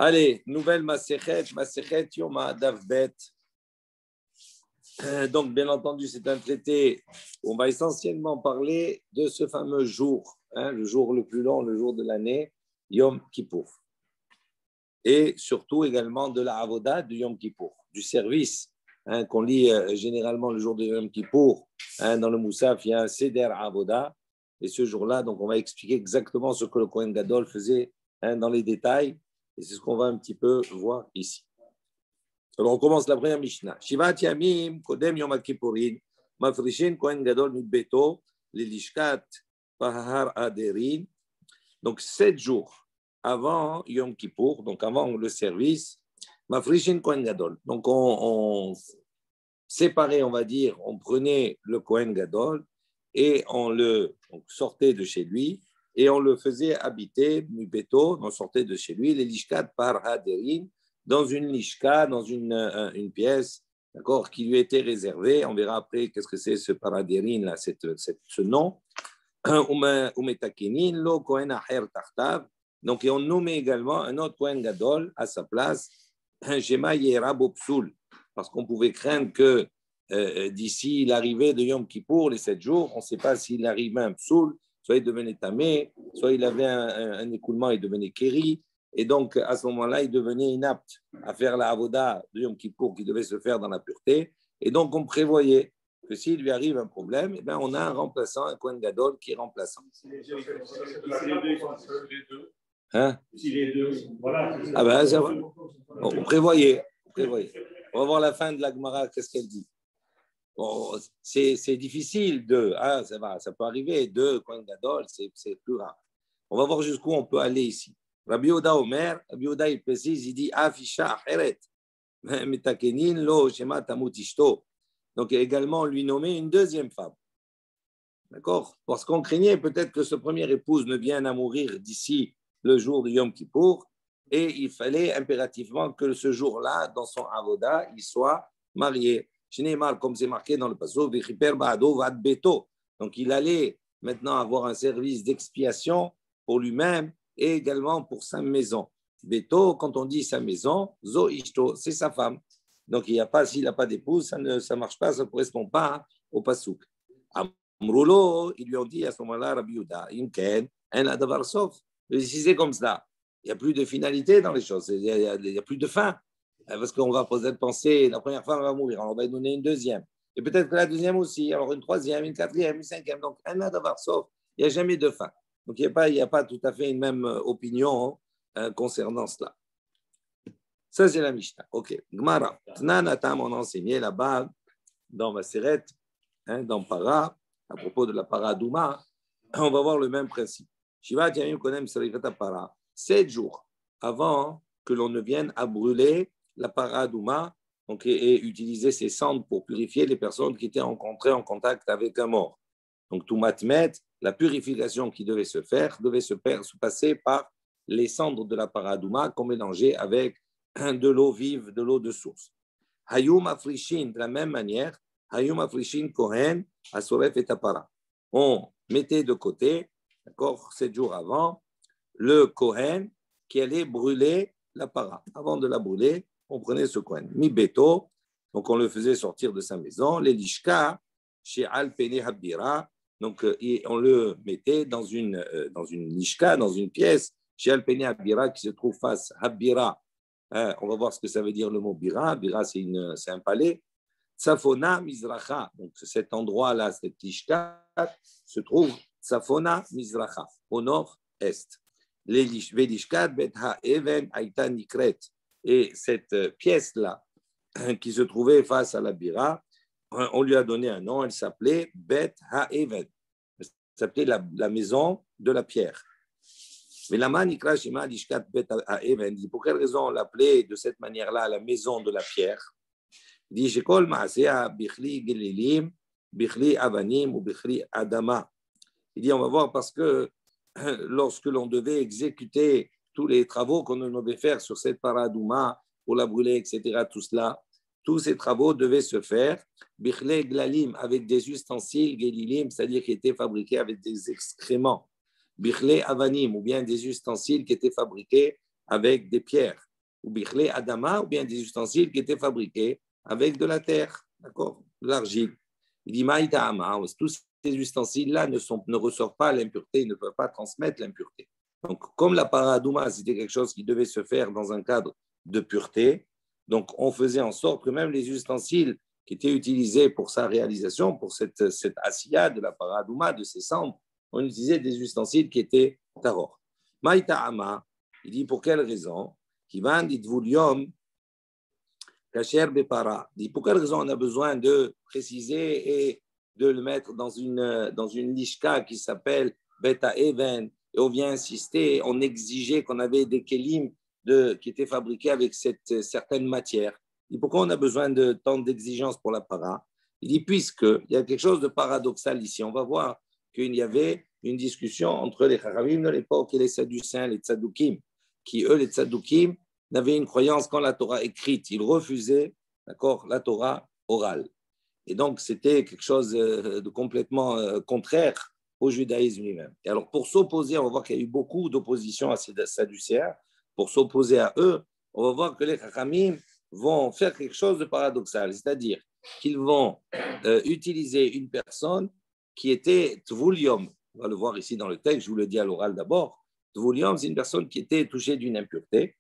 Allez, nouvelle Masechet Yom Ha'adav Bet. Donc, bien entendu, c'est un traité où on va essentiellement parler de ce fameux jour, le jour le plus long, le jour de l'année, Yom Kippour. Et surtout également de la Avoda de Yom Kippour, du service qu'on lit généralement le jour de Yom Kippour. Dans le Moussaf, il y a un Seder Avoda. Et ce jour-là, donc, on va expliquer exactement ce que le Kohen Gadol faisait dans les détails. Et c'est ce qu'on va un petit peu voir ici. Alors, on commence la première Mishnah. Shivat Yamim, Kodem Yom Kippourin, Mafrishin Kohen Gadol Mitbeto, Lilishkat Pahar Aderin. Donc, 7 jours avant Yom Kippour, donc avant le service, Mafrishin Kohen Gadol. Donc, on séparait, on va dire, on prenait le Kohen Gadol et on le sortait de chez lui et on le faisait habiter, Mitbeto, on sortait de chez lui, Lilishkat Pahar Aderin, dans une lishka, dans une pièce, d'accord, qui lui était réservée. On verra après qu'est-ce que c'est ce paradérin, là, ce nom. Donc, et on nommait également un autre Kohen Gadol à sa place, Shema Yerabo Psoul, parce qu'on pouvait craindre que d'ici l'arrivée de Yom Kippour, les 7 jours, on ne sait pas s'il arrivait un Psoul, soit il devenait tamé, soit il avait un écoulement, il devenait kéri. Et donc, à ce moment-là, il devenait inapte à faire la avoda de Yom Kippour qui devait se faire dans la pureté. Et donc, on prévoyait que s'il lui arrive un problème, eh bien, on a un remplaçant, un Kohen Gadol qui est remplaçant. Hein? Ah ben, ça va. On prévoyait. On va voir la fin de la Gemara, qu'est-ce qu'elle dit. Bon, c'est difficile ça peut arriver, 2 Kohen Gadol, c'est plus rare. On va voir jusqu'où on peut aller ici. Rabbi Yehuda Omer, Rabbi Yehuda il précise, il dit Afisha Acheret, Metakenin lo Shema Tamut Ishto. Donc également lui nommer une deuxième femme. D'accord? Parce qu'on craignait peut-être que ce premier épouse ne vienne à mourir d'ici le jour de Yom Kippour et il fallait impérativement que ce jour-là, dans son avoda, il soit marié. Shneimar, comme c'est marqué dans le passage, Vichiper Ba'ado Vad Beto. Donc il allait maintenant avoir un service d'expiation pour lui-même et également pour sa maison. Beto, quand on dit sa maison, Zo Ishto, c'est sa femme. Donc, s'il n'a pas d'épouse, ça ne marche pas, ça ne correspond pas au pasouk. Amroulo, ils lui ont dit à ce moment-là, Rabbi Yehuda, Imken, en adavar sof. Si c'est comme ça, il n'y a plus de finalité dans les choses, il n'y a plus de fin. Parce qu'on va peut-être penser, la première femme va mourir, alors on va lui donner une deuxième. Et peut-être que la deuxième aussi, alors une troisième, une quatrième, une cinquième. Donc, en adavar sof, il n'y a jamais de fin. Donc, il n'y a pas tout à fait une même opinion concernant cela. Ça, c'est la Mishnah. OK. Gmara. Tnanatam, on enseignait là-bas, dans Maseret, dans Para, à propos de la Para Douma, on va voir le même principe. Shiva Tiamim Konem Sarikata Para. 7 jours avant que l'on ne vienne à brûler la Para Douma, donc, et utiliser ses cendres pour purifier les personnes qui étaient rencontrées en contact avec un mort. Donc, tout matmet, la purification qui devait se faire, devait se passer par les cendres de la paradouma qu'on mélangeait avec de l'eau vive, de l'eau de source. Hayum Afrishin, de la même manière, Hayum Afrishin Kohen, Asoref et Tapara. On mettait de côté, d'accord, 7 jours avant, le Kohen qui allait brûler la para. Avant de la brûler, on prenait ce Kohen. Mi Beto, donc on le faisait sortir de sa maison, les Lishka, chez Al-Pene Habira. Donc, on le mettait dans une lishka, dans une pièce, chez Al-Pene Habira, qui se trouve face à Habira. On va voir ce que ça veut dire le mot Bira. Bira, c'est un palais. Safona Mizracha. Donc, cet endroit-là, cette lishka, se trouve Safona Mizracha, au nord-est. Les Lishkat Bet Ha-Even Aïta Nikret. Et cette pièce-là, qui se trouvait face à la Bira, on lui a donné un nom, elle s'appelait Bet Ha-Even. Elle s'appelait la maison de la pierre. Mais la Manikra Shema Lishkat Bet Ha-Even, pour quelle raison on l'appelait de cette manière-là la maison de la pierre? Il dit Shekol Maasea Bichli Gelilim, Bichli Avanim ou Bichli Adama. Il dit on va voir parce que lorsque l'on devait exécuter tous les travaux qu'on devait faire sur cette paradouma pour la brûler, etc., tout cela, tous ces travaux devaient se faire bichle glalim, avec des ustensiles gelilim, c'est-à-dire qui étaient fabriqués avec des excréments, bichle avanim, ou bien des ustensiles qui étaient fabriqués avec des pierres. ou bichlé adama, ou bien des ustensiles qui étaient fabriqués avec de la terre, d'accord, de l'argile. Il dit maïta ama, tous ces ustensiles-là ne ressortent pas l'impureté, ne peuvent pas transmettre l'impureté. Donc, comme la paradouma, c'était quelque chose qui devait se faire dans un cadre de pureté, donc on faisait en sorte que même les ustensiles qui étaient utilisés pour sa réalisation, pour cette asiya de la paradouma, de ces cendres, on utilisait des ustensiles qui étaient taror. Maïta ama, il dit pour quelle raison? Qui va dit voulium kacher bepara. Il dit pour quelle raison on a besoin de préciser et de le mettre dans une lishka qui s'appelle beta even, et on vient insister, on exigeait qu'on avait des kelim qui étaient fabriqués avec cette certaine matière. Il dit pourquoi on a besoin de tant d'exigences pour la para? Il dit puisqu'il y a quelque chose de paradoxal ici. On va voir qu'il y avait une discussion entre les Chachamim de l'époque et les Sadducéens, les Tzadoukim, qui eux, les Tzadoukim, n'avaient une croyance qu'en la Torah écrite. Ils refusaient, d'accord, la Torah orale. Et donc, c'était quelque chose de complètement contraire au judaïsme lui-même. Et alors, pour s'opposer, on va voir qu'il y a eu beaucoup d'opposition à ces Sadducéens. Pour s'opposer à eux, on va voir que les Chachamim vont faire quelque chose de paradoxal, c'est-à-dire qu'ils vont utiliser une personne qui était Tvulium. On va le voir ici dans le texte, je vous le dis à l'oral d'abord. Tvulium, c'est une personne qui était touchée d'une impureté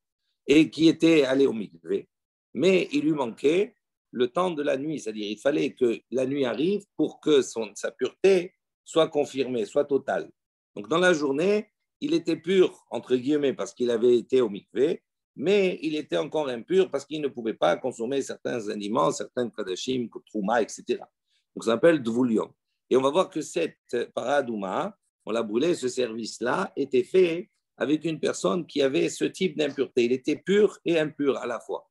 et qui était allée au mikvé, mais il lui manquait le temps de la nuit, c'est-à-dire il fallait que la nuit arrive pour que sa pureté soit confirmée, soit totale. Donc dans la journée, il était pur, entre guillemets, parce qu'il avait été au mikvé, mais il était encore impur parce qu'il ne pouvait pas consommer certains aliments, certains kadashim, trouma, etc. Donc ça s'appelle dvulium. Et on va voir que cette paradouma, on l'a brûlé, ce service-là était fait avec une personne qui avait ce type d'impureté. Il était pur et impur à la fois.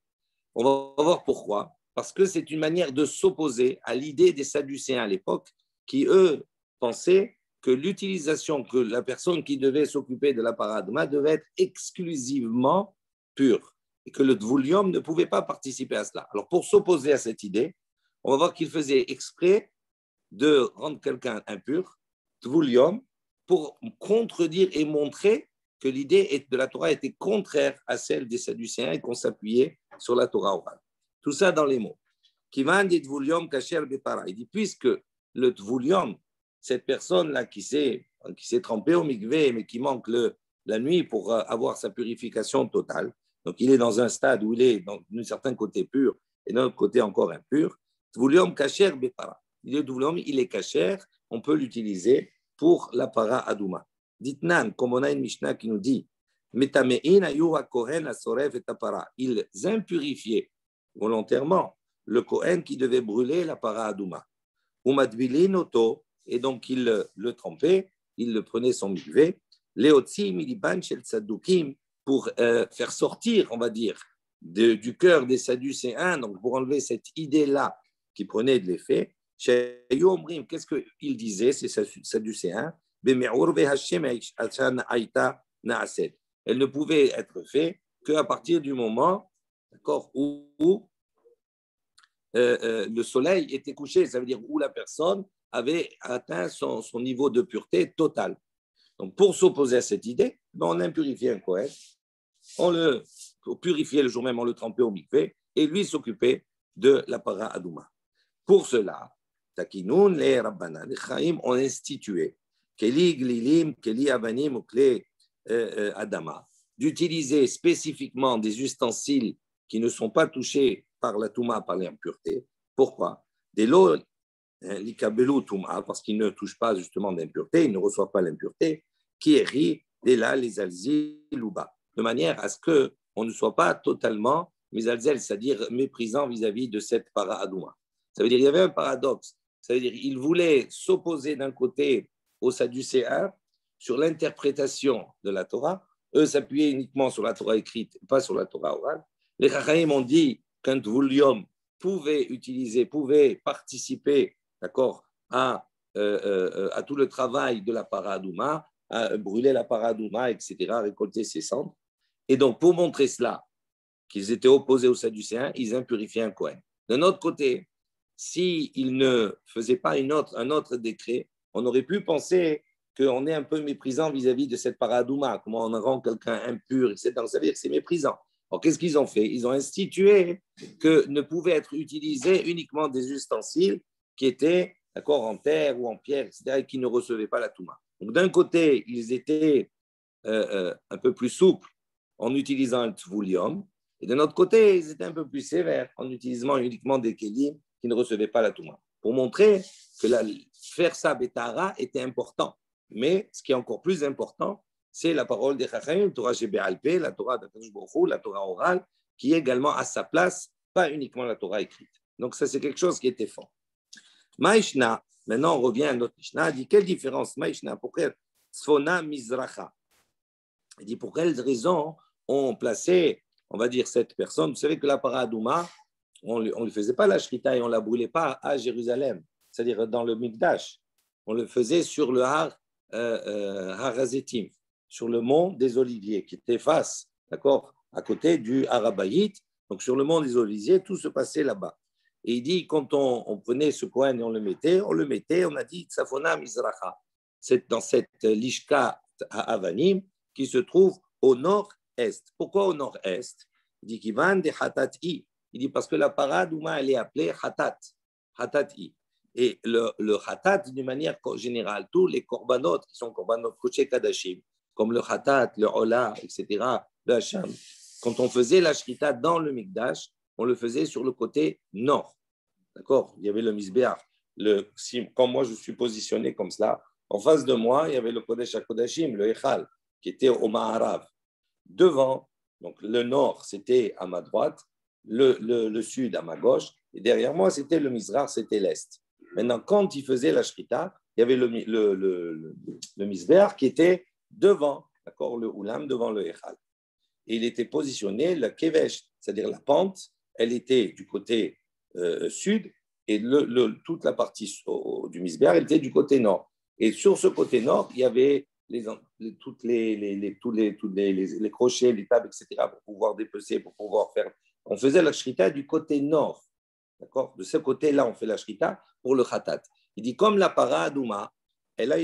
On va voir pourquoi. Parce que c'est une manière de s'opposer à l'idée des Sadducéens à l'époque, qui, eux, pensaient que l'utilisation, que la personne qui devait s'occuper de la paradouma devait être exclusivement pure et que le dvulium ne pouvait pas participer à cela. Alors, pour s'opposer à cette idée, on va voir qu'il faisait exprès de rendre quelqu'un impur, dvulium, pour contredire et montrer que l'idée de la Torah était contraire à celle des Sadducéens et qu'on s'appuyait sur la Torah orale. Tout ça dans les mots. Kivan dit dvulium kasher bepara. Il dit puisque le dvulium, cette personne-là qui s'est trempée au mikvé, mais qui manque la nuit pour avoir sa purification totale, donc il est dans un stade où il est d'un certain côté pur et d'un autre côté encore impur, dvulium kasher bepara. Le dvulium, il est kasher, on peut l'utiliser pour la para adouma. Ditnan, comme on a une Mishnah qui nous dit, Metamein ayu ha-kohen ha-soref et ha-para. Ils impurifiaient volontairement le Kohen qui devait brûler la para adouma. Umadbilin oto, et donc il le trempait, il le prenait son mikvé, leotzi miliban shel tzaddukim, pour faire sortir, on va dire, du cœur des Sadducéens, donc pour enlever cette idée-là qui prenait de l'effet. Qu'est-ce qu'ils disaient, ces Sadducéens? Elle ne pouvait être faite qu'à partir du moment, d'accord, où le soleil était couché, ça veut dire où la personne avait atteint son niveau de pureté totale. Donc, pour s'opposer à cette idée, on impurifiait un Kohen, on le purifiait le jour même, on le trempait au mikvé, et lui s'occupait de la para adouma. Pour cela, Takinoun, les Rabbanan, les Chaim ont institué Keli Glilim, Keli Avanim ou Kli Adama, d'utiliser spécifiquement des ustensiles qui ne sont pas touchés par la Touma, par l'impureté. Pourquoi? Des lots, l'ikabelu Touma, parce qu'ils ne touchent pas justement d'impureté, ils ne reçoivent pas l'impureté, qui est ri, des là, les alzil ou bas, de manière à ce qu'on ne soit pas totalement misalzel, c'est-à-dire méprisant vis-à-vis de cette para-adouma. Ça veut dire qu'il y avait un paradoxe. Ça veut dire qu'il voulait s'opposer d'un côté aux Sadducéens sur l'interprétation de la Torah. Eux s'appuyaient uniquement sur la Torah écrite, pas sur la Torah orale. Les Chachamim ont dit qu'un Tvulium pouvait participer, d'accord, à tout le travail de la paradouma, à brûler la paradouma, etc., récolter ses cendres. Et donc, pour montrer cela, qu'ils étaient opposés aux Sadducéens, ils impurifiaient un Kohen. D'un autre côté, s'ils ne faisaient pas un autre décret, on aurait pu penser qu'on est un peu méprisant vis-à-vis de cette paradouma, comment on rend quelqu'un impur, etc. Ça veut dire que c'est méprisant. Alors, qu'est-ce qu'ils ont fait? Ils ont institué que ne pouvaient être utilisés uniquement des ustensiles qui étaient d'accord, en terre ou en pierre, etc., et qui ne recevaient pas la Touma. Donc, d'un côté, ils étaient un peu plus souples en utilisant le Tvoulium, et de l'autre côté, ils étaient un peu plus sévères en utilisant uniquement des Kélim qui ne recevaient pas la Touma. Pour montrer que faire ça Betara était important. Mais ce qui est encore plus important, c'est la parole des Chachamim, la Torah Shebé'alpé, la Torah d'Akadosh Baruch Hu, la Torah orale, qui est également à sa place, pas uniquement la Torah écrite. Donc ça, c'est quelque chose qui était fort. Maïshna, maintenant on revient à notre Mishnah, dit quelle différence Maïshna, pourquoi Tzfona Mizracha? Il dit pour quelles raisons on plaçait, on va dire, cette personne. Vous savez que la Paradouma, on ne faisait pas la Shrita et on ne la brûlait pas à Jérusalem, c'est-à-dire dans le Mikdash. On le faisait sur le Har Harazetim, sur le mont des Oliviers, qui était face, d'accord, à côté du Harabayit. Donc sur le mont des Oliviers, tout se passait là-bas. Et il dit, quand on prenait ce Kohen et on le mettait, on a dit Tsafona Mizracha. C'est dans cette Lishka à Avanim qui se trouve au nord-est. Pourquoi au nord-est? Il dit Kivan de Hatati. Il dit parce que la paradouma, elle est appelée Hatat. Hatati. Et le Hatat, d'une manière générale, tous les korbanot qui sont korbanot Koché Kadashim, comme le Hatat, le Ola, etc., le Hacham, quand on faisait la Shrita dans le Mikdash, on le faisait sur le côté nord. D'accord? Il y avait le Misbéach. Quand moi je suis positionné comme cela, en face de moi, il y avait le Kodesh HaKodashim, le Echal, qui était au Maharav. Devant, donc le nord, c'était à ma droite, le sud à ma gauche, et derrière moi, c'était le Mizrach, c'était l'est. Maintenant, quand il faisait la Shrita, il y avait le Misbéach qui était devant, d'accord, le Oulam, devant le Echal. Et il était positionné, le Kevesh, c'est-à-dire la pente, elle était du côté sud et toute la partie du Misbéach, elle était du côté nord. Et sur ce côté nord, il y avait les crochets, les tables, etc., pour pouvoir dépecer, pour pouvoir faire. On faisait la shrita du côté nord. D'accord? De ce côté-là, on fait la shrita pour le khatat. Il dit, comme la paradouma, elle a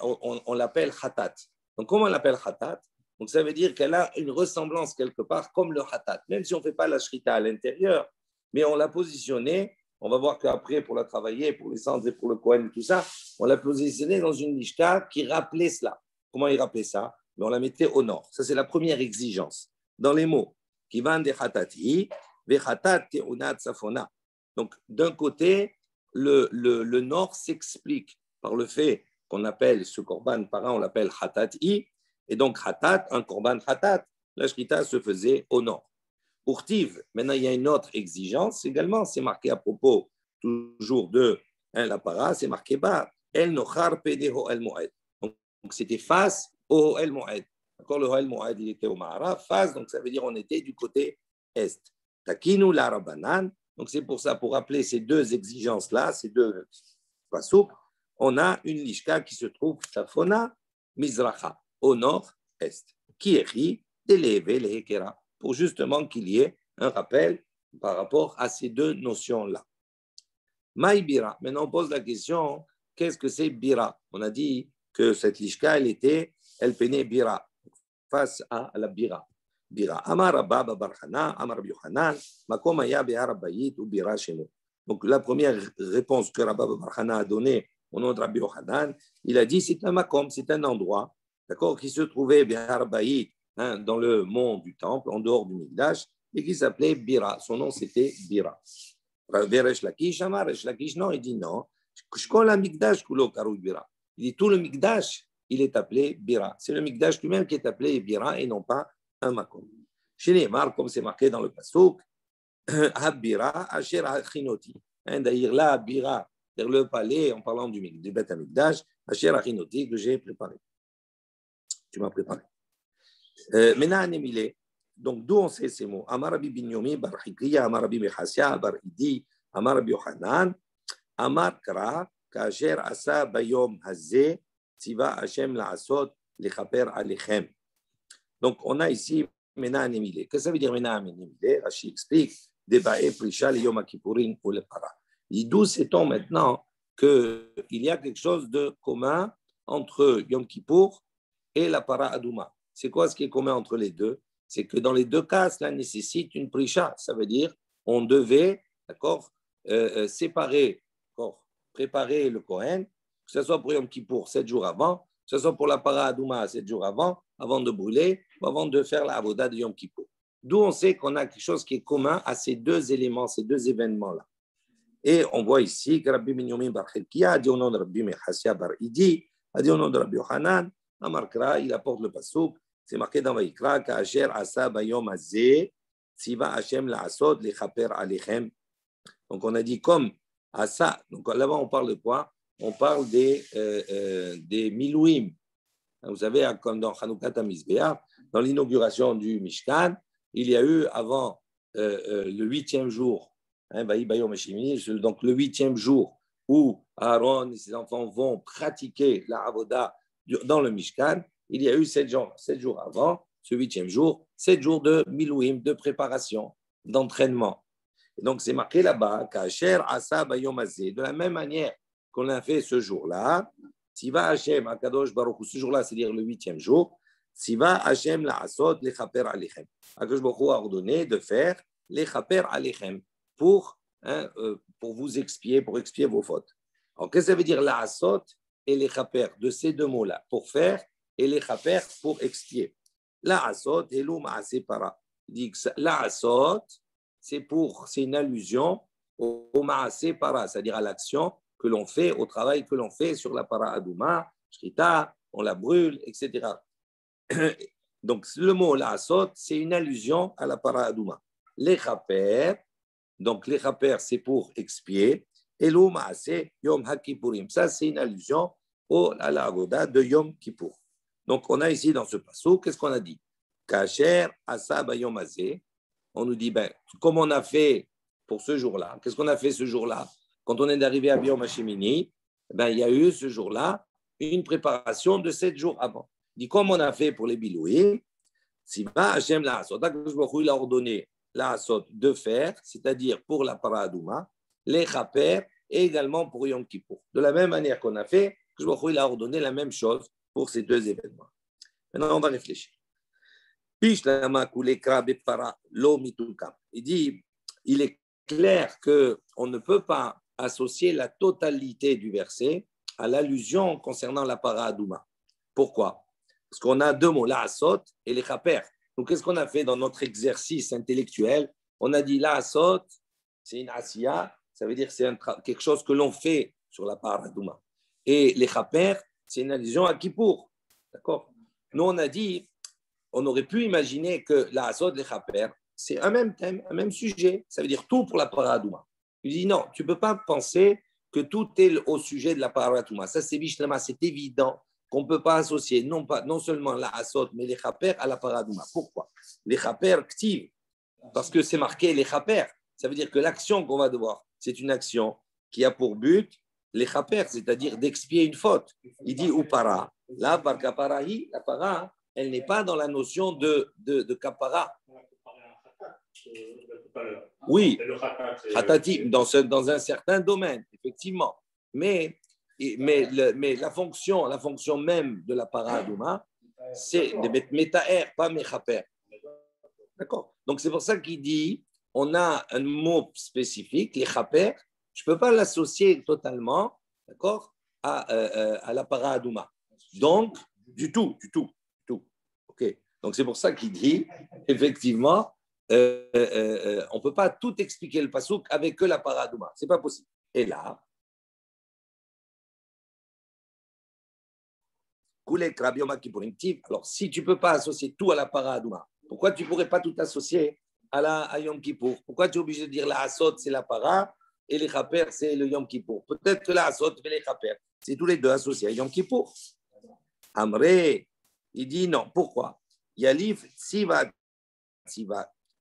on l'appelle khatat. Donc, comment on l'appelle khatat? Donc, ça veut dire qu'elle a une ressemblance quelque part comme le khatat. Même si on ne fait pas la shrita à l'intérieur, mais on l'a positionnée. On va voir qu'après, pour la travailler, pour les cendres et pour le Kohen et tout ça, on l'a positionnée dans une lishka qui rappelait cela. Comment il rappelait ça? Mais on la mettait au nord. Ça, c'est la première exigence. Dans les mots, qui van de khatati, vechatat keunat safona. Donc, d'un côté, le nord s'explique par le fait qu'on appelle ce korban parent, on l'appelle khatati, et donc khatat, un korban khatat, la shrita se faisait au nord. Pour Tiv, maintenant il y a une autre exigence également, c'est marqué à propos toujours de la para, c'est marqué bas, El Nochar Pedeho El Moed. Donc c'était face au El Moed. D'accord, le El Moed il était au Mahara, face, donc ça veut dire on était du côté est. Takinu la Rabanan, donc c'est pour ça, pour rappeler ces deux exigences-là, ces deux pasouks, on a une lishka qui se trouve Tafona, Mizracha, au nord-est, qui écrit Deleve le Hekera, pour justement qu'il y ait un rappel par rapport à ces deux notions-là. Maï Bira. Maintenant, on pose la question, qu'est-ce que c'est Bira? On a dit que cette lishka, elle peinait Bira, face à la Bira. Bira. Amar Rabba Barhana, Amar Yohanan, Makom Aya Behar Bayit ou Bira Shemo. Donc, la première réponse que Rabba Barhana a donnée au nom de Rabbi Yohanan, il a dit c'est un makom, c'est un endroit, d'accord, qui se trouvait Behar Bayit, dans le mont du temple, en dehors du Mikdash, et qui s'appelait Bira. Son nom, c'était Bira. Resh Lakish, Amar Resh Lakish, non, il dit non. Shkol Mikdash Kulo Karou Bira. Il dit tout le Mikdash, il est appelé Bira. C'est le Mikdash lui-même qui est appelé Bira et non pas un makom. Chez les Mar, comme c'est marqué dans le Pasuk, Habira, Asher Achinoti. D'ailleurs, là, Bira, vers le palais, en parlant du Beth Amikdash, Asher Achinoti, que j'ai préparé. Tu m'as préparé. Maintenant, Anémilé, donc d'où on sait ces mots? Amar Rabbi Binyomi, Bar Hikriya, Amar Rabbi Mechassia, Bar Idi, Amar Rabbi Yohanan, Amar Kra, Kasher Asa Bayom Hazé, Tiva Hashem Laasot, Lechaper Alechem. Donc, on a ici Mena Anémilé. Qu'est-ce que ça veut dire Mena Anémilé? Rashi explique, Debae Prisha, le Yom Kippourin ou le Para. D'où sait-on maintenant qu'il y a quelque chose de commun entre Yom Kippour et la Para Adouma? C'est quoi ce qui est commun entre les deux? c'est que dans les deux cas, cela nécessite une prisha. Ça veut dire on devait, d'accord, séparer, d'accord, préparer le Kohen, que ce soit pour Yom Kippour 7 jours avant, que ce soit pour la para Adouma 7 jours avant de brûler, ou avant de faire la avoda de Yom Kippour. D'où on sait qu'on a quelque chose qui est commun à ces deux éléments, ces deux événements-là. Et on voit ici que Rabbi Binyamin Bar Chilkia a dit au nom de Rabbi Mechassia Bar Idi, a dit au nom de Rabbi Yohanan, Amar Kra, il apporte le pasuk, c'est marqué dans Vayikra, Ka'asher asa bayom hazeh, tziva Hashem la'asot lechaper alechem. Donc on a dit comme asa, donc là-bas on parle de quoi? On parle des milouim. Vous savez, comme dans Chanukah Tamizbeah, dans l'inauguration du Mishkan, il y a eu avant le 8e jour, donc le 8e jour où Aaron et ses enfants vont pratiquer la avoda dans le Mishkan, il y a eu 7 jours avant, ce 8e jour, 7 jours de milouim, de préparation, d'entraînement. Et donc c'est marqué là-bas, Kasher Asa Bayom Azeh, de la même manière qu'on a fait ce jour-là, Siva Hashem Akadosh Baruch Hu, ce jour-là, c'est-à-dire le 8e jour, Siva Hashem La'asot Lechaper Alechem. Akadosh Baruch Hu a ordonné de faire Lechaper Alechem pour vous expier, pour expier vos fautes. Alors qu'est-ce que ça veut dire La'asot et Lechaper, de ces deux mots-là, pour faire et Lechaper pour expier. La'asot Elu Ma'ase Para. Il dit que La'asot, c'est une allusion au Ma'ase Para, c'est-à-dire à l'action que l'on fait, au travail que l'on fait sur la para adouma, shrita, on la brûle, etc. Donc, le mot la'asot, c'est une allusion à la para adouma. Lechaper, donc lechaper, c'est pour expier, et lo ma'ase yom ha-kippurim. Ça, c'est une allusion à la avoda de Yom Kippour. Donc, on a ici dans ce passage, qu'est-ce qu'on a dit? Kasher asa bayom hazeh. On nous dit, comme on a fait pour ce jour-là, qu'est-ce qu'on a fait ce jour-là? Quand on est arrivé à Yom HaShemini, il y a eu ce jour-là une préparation de 7 jours avant. Il dit, comme on a fait pour les bilouïs, Siva Hashem La'asot, il a ordonné La'asot de faire, c'est-à-dire pour la Paradouma, les Chaper et également pour Yom Kippour. De la même manière qu'on a fait, il a ordonné la même chose pour ces deux événements. Maintenant, on va réfléchir. Il dit, il est clair qu'on ne peut pas associer la totalité du verset à l'allusion concernant la para adouma. Pourquoi? Parce qu'on a deux mots, la'asot et les chaper. Donc, qu'est-ce qu'on a fait dans notre exercice intellectuel? On a dit la'asot, c'est une asiya, ça veut dire que c'est quelque chose que l'on fait sur la para adouma. Et les chaper, c'est une allusion à Kippour. D'accord? Nous, on a dit, on aurait pu imaginer que la'asot, les chaper, c'est un même thème, un même sujet. Ça veut dire tout pour la para adouma. Il dit non, tu ne peux pas penser que tout est au sujet de la para adouma. Ça, c'est Bishlama, c'est évident qu'on ne peut pas associer non seulement la asot, mais les chaper à la para adouma. Pourquoi? Les chaper ktiv, parce que c'est marqué les chaper. Ça veut dire que l'action qu'on va devoir, c'est une action qui a pour but les chaper, c'est-à-dire d'expier une faute. Il dit ou para. Là, par kaparahi, la para, elle n'est pas dans la notion de kapara. Oui, Hatati, dans un certain domaine, effectivement. Mais la fonction même de la paradouma, c'est de mettre métaer, pas méchaper. D'accord? Donc c'est pour ça qu'il dit, on a un mot spécifique, les chaper, je ne peux pas l'associer totalement, d'accord, à la paradouma. Donc, du tout. OK? Donc c'est pour ça qu'il dit, effectivement, on ne peut pas tout expliquer le pasouk avec que la paradouma. Ce n'est pas possible. Et là, alors si tu ne peux pas associer tout à la paradouma, pourquoi tu ne pourrais pas tout associer à Yom Kippour? Pourquoi tu es obligé de dire la asot, c'est la para, et les chaper, c'est le Yom Kippour? Peut-être que la asot et les chaper, c'est tous les deux associés à Yom Kippour. Amré, il dit non. Pourquoi? Yalif, Tziva.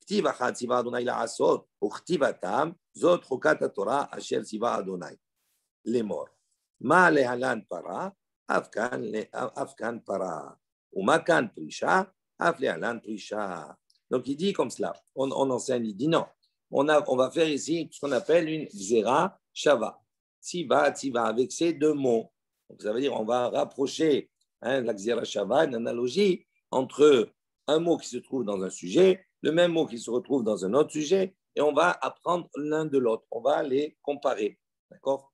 כתיב אחד ציווה אדוני לעשות, וכתיבתם, זאת חוקת התורה אשר ציווה אדוני. לאמור, מה להלן פרה, אף כאן פרה. ומה כאן פרישה, אף להלן פרישה. Donc il dit comme cela, on enseigne, il dit non, on va faire ici ce qu'on appelle une zera shava. Tiva, avec ces deux mots. Donc ça veut dire on va rapprocher la zera shava, une analogie entre un mot qui se trouve dans un sujet, le même mot qui se retrouve dans un autre sujet, et on va apprendre l'un de l'autre. On va les comparer. D'accord?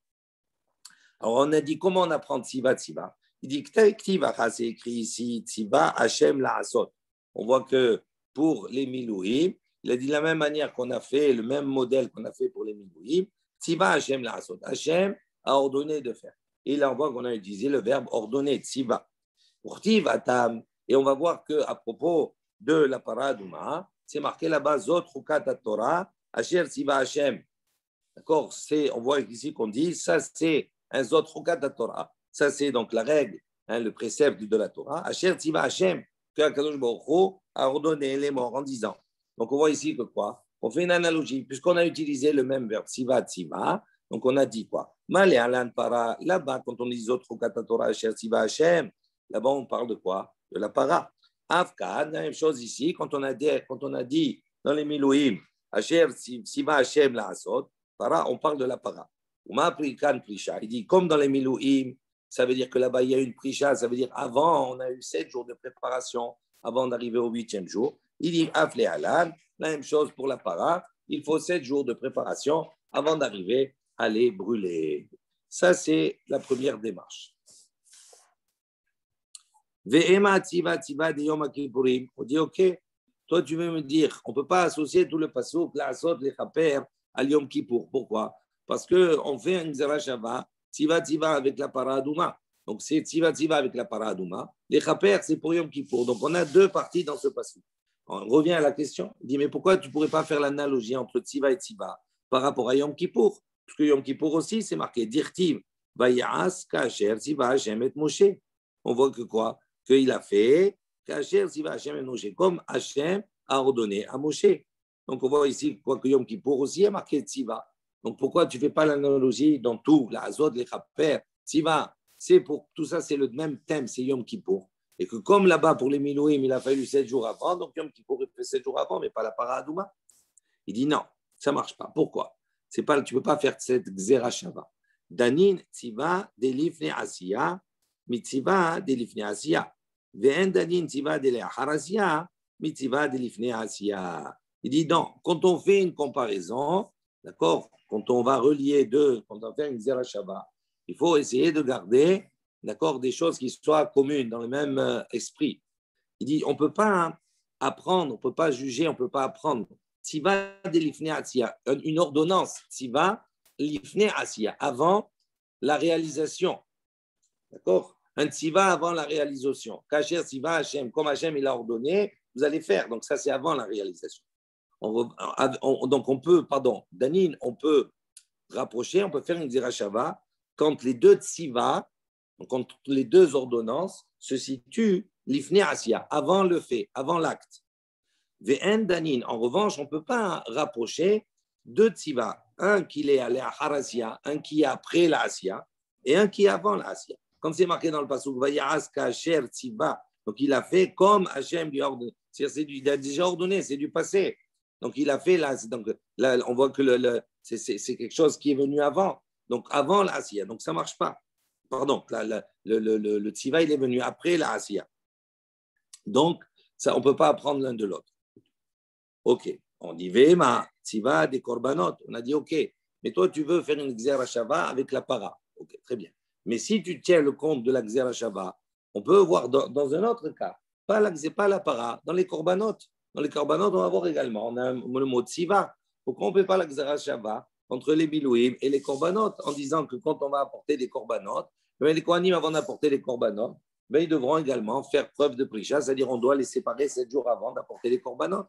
Alors, on a dit comment on apprend Tziva, Tziva. Il dit Ktiva, c'est écrit ici, Tziva, Hachem, la Asot. On voit que pour les Milouim, il a dit de la même manière qu'on a fait, le même modèle qu'on a fait pour les Milouim, Tziva, Hachem, la Asot. Hachem a ordonné de faire. Et là, on voit qu'on a utilisé le verbe ordonner, Tziva. Pour Tiva, Tam. Et on va voir qu'à propos de la paradouma, c'est marqué là-bas, Zot, Chukat, Torah, Asher, Tziva, Hachem. D'accord? On voit ici qu'on dit, ça c'est un Zot, Chukat, Torah. Ça, c'est donc la règle, le précepte de la Torah. Asher Tziva Hashem, que Akadosh Baruch Hu a ordonné les morts en disant. Donc, on voit ici que quoi? On fait une analogie, puisqu'on a utilisé le même verbe, Tziva, Tziva. Donc, on a dit quoi? Malé Alan Para. Là-bas, quand on dit Zot Chukat Torah, Asher Tziva Hashem, là-bas, on parle de quoi? De la para. Afkan, la même chose ici, quand on a dit dans les Milouim, Asher Tziva Hashem la Asot, para, on parle de la para. Il dit, comme dans les Milouim, ça veut dire que là-bas, il y a une prisha, ça veut dire avant, on a eu 7 jours de préparation avant d'arriver au 8e jour. Il dit, Afle Alan, la même chose pour la para, il faut 7 jours de préparation avant d'arriver à les brûler. Ça, c'est la première démarche. Ve'ema tziva tziva de Yom Kippurim. On dit, OK, toi, tu veux me dire, on ne peut pas associer tout le pasouk, la asot, les chaper, à Yom Kippour. Pourquoi? Parce qu'on fait un Gzera Shava, Tziva Tziva avec la paradouma. Donc, c'est Tziva Tziva avec la paradouma. Les chaper, c'est pour Yom Kippour. Donc, on a deux parties dans ce passage. On revient à la question. Il dit, mais pourquoi tu ne pourrais pas faire l'analogie entre Tziva et Tziva par rapport à Yom Kippour? Parce que Yom Kippour aussi, c'est marqué Dirtiv, Vayas, Kacher, Tziva, Hashem et Moshe. On voit que quoi? Qu'il a fait Kacher, Tziva, Hashem et Moshe, comme Hashem a ordonné à Moshe. Donc, on voit ici quoi, que Yom Kippour aussi est marqué Tziva. Donc, pourquoi tu ne fais pas l'analogie dans tout, la Hazot, les Chaper, Tziva, c'est pour tout ça, c'est le même thème, c'est Yom Kippour. Et que comme là-bas, pour les Milouim, il a fallu 7 jours avant, donc Yom Kippour, il fait 7 jours avant, mais pas la Paradouma. Il dit non, ça ne marche pas. Pourquoi? Tu ne peux pas faire cette Gzera Shava. Danin, Tziva, Delifne Asiya, Mitziva, Delifne Asiya. Ve'en Danin, Tziva, Delifne Asiya, Mitziva, Delifne Asiya. Il dit non, quand on fait une comparaison, d'accord, quand on va relier deux, quand on va faire une Gzera Shava, il faut essayer de garder, d'accord, des choses qui soient communes, dans le même esprit. Il dit, on ne peut pas apprendre, on ne peut pas juger, on ne peut pas apprendre. Tziva de l'ifne asiya, une ordonnance, tziva l'ifne asiya, avant la réalisation. D'accord? Un tziva avant la réalisation. Kacher tziva Hashem, comme Hashem il a ordonné, vous allez faire. Donc ça, c'est avant la réalisation. Donc on peut, Danin, on peut rapprocher, on peut faire une Gzera Shava quand les deux tziva, quand les deux ordonnances se situent l'ifne asiya, avant le fait, avant l'acte. Ve'en danin, en revanche, on ne peut pas rapprocher deux tziva, un qui est allé à Harasia, un qui est après la Asia, et un qui est avant la Asia. Comme c'est marqué dans le pasuk, Vayas kasher tziva, donc il a fait comme Hachem lui a ordonné. Il a déjà ordonné, c'est du passé. Donc il a fait là, donc là on voit que c'est quelque chose qui est venu avant, donc avant la Asia, donc ça ne marche pas. Pardon, le tziva il est venu après la Asia. Donc ça, on ne peut pas apprendre l'un de l'autre. Ok, on dit Vema, tziva des korbanot. On a dit ok, mais toi tu veux faire une Gzera Shava avec la para. Ok, très bien. Mais si tu tiens le compte de la Gzera Shava, on peut voir dans un autre cas, pas la para, dans les korbanot. Dans les korbanot, on va voir également, on a le mot tziva. Pourquoi on ne peut pas la Gzera Shava entre les bilouim et les korbanot en disant que quand on va apporter des korbanot, les kohanim avant d'apporter les korbanot, ils devront également faire preuve de prisha, c'est-à-dire on doit les séparer 7 jours avant d'apporter les korbanot.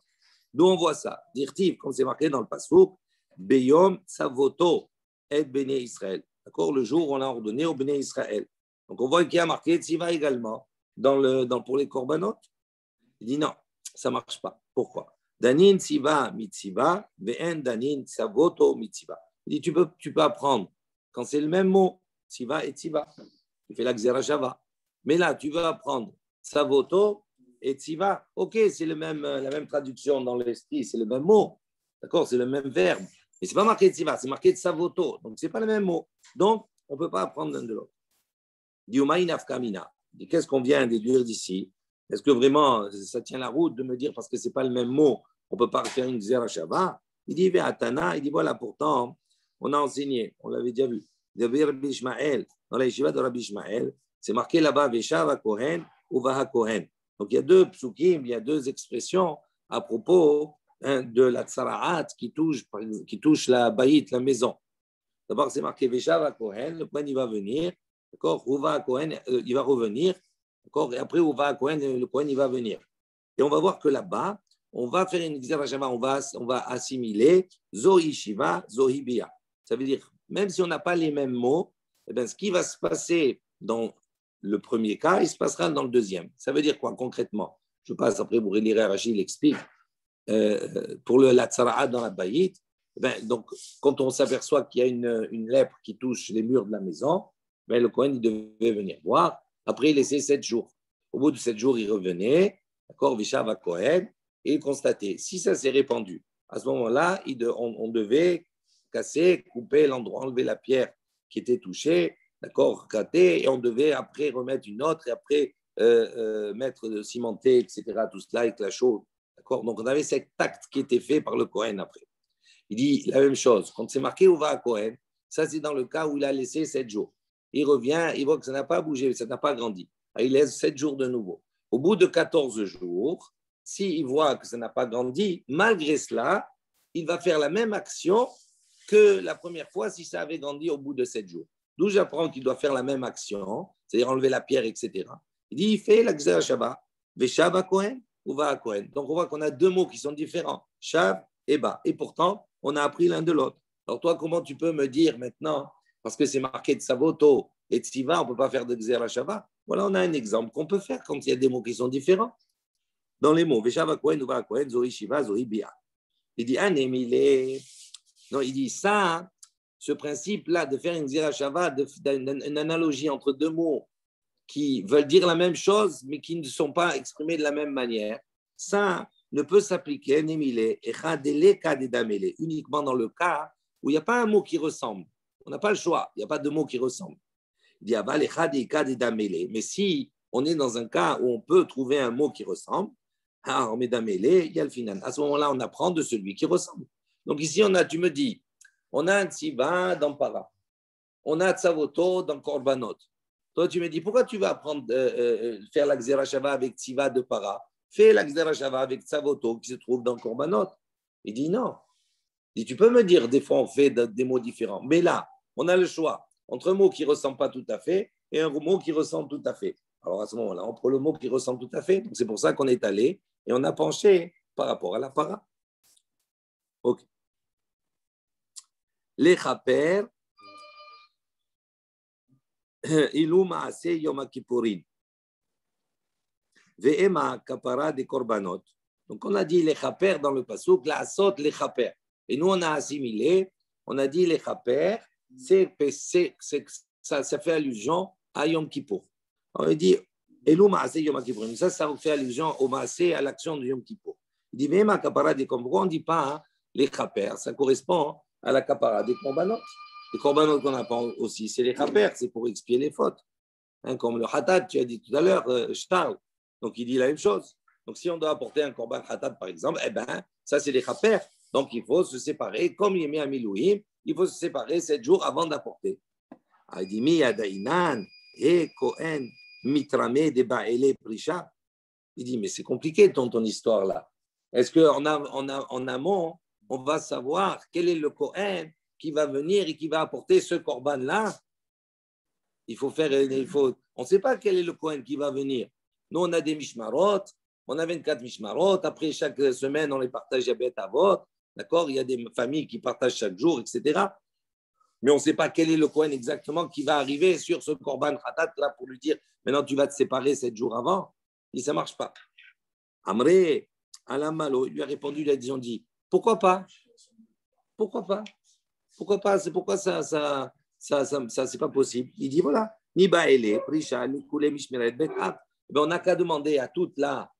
D'où on voit ça? Dirtiv, comme c'est marqué dans le pasuk, Beyom Savoto et Béné Israël. D'accord? Le jour où on a ordonné au Béné Israël. Donc on voit qu'il y a marqué Tziva également pour les korbanot. Il dit non, ça ne marche pas. Pourquoi? Danin Tziva mitziva, ve'en Danin Savoto mitziva. Il dit tu peux apprendre quand c'est le même mot, Tziva et Tziva. Tu fais la Gzera Shava. Mais là, tu veux apprendre Savoto et tziva, ok, c'est la même traduction dans l'esprit, c'est le même mot, d'accord, c'est le même verbe, mais c'est pas marqué tziva, c'est marqué tsavoto, donc c'est pas le même mot, donc on peut pas apprendre l'un de l'autre. Diumaï nafkamina, qu'est-ce qu'on vient déduire d'ici? Est-ce que vraiment ça tient la route de me dire, parce que ce n'est pas le même mot, on ne peut pas faire une Xera Shava? Il dit, Ve'atana, il dit, voilà, pourtant, on a enseigné, on l'avait déjà vu. Rabbi Ishmael, dans la yeshiva de Rabbi Ishmael, c'est marqué là-bas, Veshava Kohen ou Vaha Kohen. Donc il y a deux psukim, il y a deux expressions à propos de la tsara'at qui touche la baït, la maison. D'abord, c'est marqué Veshava Kohen, le Kohen il va venir, d'accord, Uva Kohen, il va revenir, d'accord, et après Uva Kohen, le Kohen il va venir. Et on va voir que là-bas, on va faire une Xera Shava, on va assimiler Zohi Shiva, Zohi Bia. Ça veut dire, même si on n'a pas les mêmes mots, eh bien, ce qui va se passer dans le premier cas, il se passera dans le deuxième. Ça veut dire quoi concrètement? Je passe après, vous relirez Rachid, il explique. Pour la tsara'at dans la baït, donc quand on s'aperçoit qu'il y a une lèpre qui touche les murs de la maison, le Kohen il devait venir voir. Après, il laissait 7 jours. Au bout de 7 jours, il revenait, d'accord, Vishav à Kohen, et il constatait. Si ça s'est répandu, à ce moment-là, on devait casser, couper l'endroit, enlever la pierre qui était touchée, d'accord, gratter, et on devait après remettre une autre, et après mettre cimenter, etc., tout cela avec la chaux. D'accord. Donc, on avait cet acte qui était fait par le Kohen après. Il dit la même chose. Quand c'est marqué où va à Kohen, ça, c'est dans le cas où il a laissé 7 jours. Il revient, il voit que ça n'a pas bougé, ça n'a pas grandi. Il laisse 7 jours de nouveau. Au bout de 14 jours, s'il voit que ça n'a pas grandi, malgré cela, il va faire la même action que la première fois si ça avait grandi au bout de 7 jours. D'où j'apprends qu'il doit faire la même action, c'est-à-dire enlever la pierre, etc. Il dit il fait la Xera Shava, Veshav à Kohen. Ou va à Kohen. Donc, on voit qu'on a deux mots qui sont différents, Shav et Ba. Et pourtant, on a appris l'un de l'autre. Alors, toi, comment tu peux me dire maintenant, parce que c'est marqué de Savoto et de Siva, on ne peut pas faire de Xera Shava? Voilà, on a un exemple qu'on peut faire quand il y a des mots qui sont différents. Dans les mots, Veshav à Kohen, ou va à Kohen, Zohi Shiva, Zohi Bia. Il dit, non, il dit ça, ce principe-là de faire une Xera Shava, une analogie entre deux mots qui veulent dire la même chose, mais qui ne sont pas exprimés de la même manière, ça ne peut s'appliquer uniquement dans le cas où il n'y a pas un mot qui ressemble. On n'a pas le choix, il n'y a pas de mot qui ressemble. Mais si on est dans un cas où on peut trouver un mot qui ressemble, on met damélé, il y a le final. À ce moment-là, on apprend de celui qui ressemble. Donc ici, tu me dis, on a un tsiva dans Para, on a un tsavoto dans Korbanot. Toi, tu me dis, pourquoi tu vas apprendre faire la Xera Shava avec Tziva de Para? Fais la Xera Shava avec Tsavoto qui se trouve dans Korbanot. Il dit non. Il dit, tu peux me dire, des fois on fait des mots différents. Mais là, on a le choix entre un mot qui ne ressemble pas tout à fait et un mot qui ressemble tout à fait. Alors à ce moment-là, on prend le mot qui ressemble tout à fait. Donc c'est pour ça qu'on est allé et on a penché par rapport à la Para. Ok. Les chaper. Ilou Maase Yom Kippourin. Ve'ema kapara des korbanot. Donc on a dit les chaper dans le pasuk, la asot les chaper. Et nous on a assimilé, on a dit les chaper, ça fait allusion à Yom Kippour. On a dit Ilou Maase Yom Kippourin. Ça fait allusion au Maase, à l'action de Yom Kippour. Il dit Ve'ema kapara des korbanot. On ne dit pas les chaper, ça correspond à la kapara des korbanot. Les korbanot qu'on apprend aussi, c'est les chaper, c'est pour expier les fautes. Hein, comme le hatat, tu as dit tout à l'heure, shtar. Donc il dit la même chose. Donc si on doit apporter un korban hatat, par exemple, eh ben, ça c'est les chaper. Donc il faut se séparer, comme il met à Milouim, il faut se séparer 7 jours avant d'apporter. Il dit mi adainan et kohen mitrame de baele prisha. Il dit mais c'est compliqué ton histoire là. Est-ce qu'en amont, on va savoir quel est le kohen qui va venir et qui va apporter ce korban-là? On ne sait pas quel est le Kohen qui va venir. Nous, on a des mishmarot, on a 24 mishmarot. Après, chaque semaine, on les partage à Beth Avot. D'accord? Il y a des familles qui partagent chaque jour, etc. Mais on ne sait pas quel est le Kohen exactement qui va arriver sur ce korban khatat là pour lui dire maintenant tu vas te séparer 7 jours avant. Et ça ne marche pas. Amré, Alain Malo, il lui a répondu, ils ont dit pourquoi pas? Pourquoi pas? Pourquoi pas? C'est pourquoi ça c'est pas possible. Il dit voilà, ni baele, prisha, ni koule mishmeret bet av. On n'a qu'à demander à toute la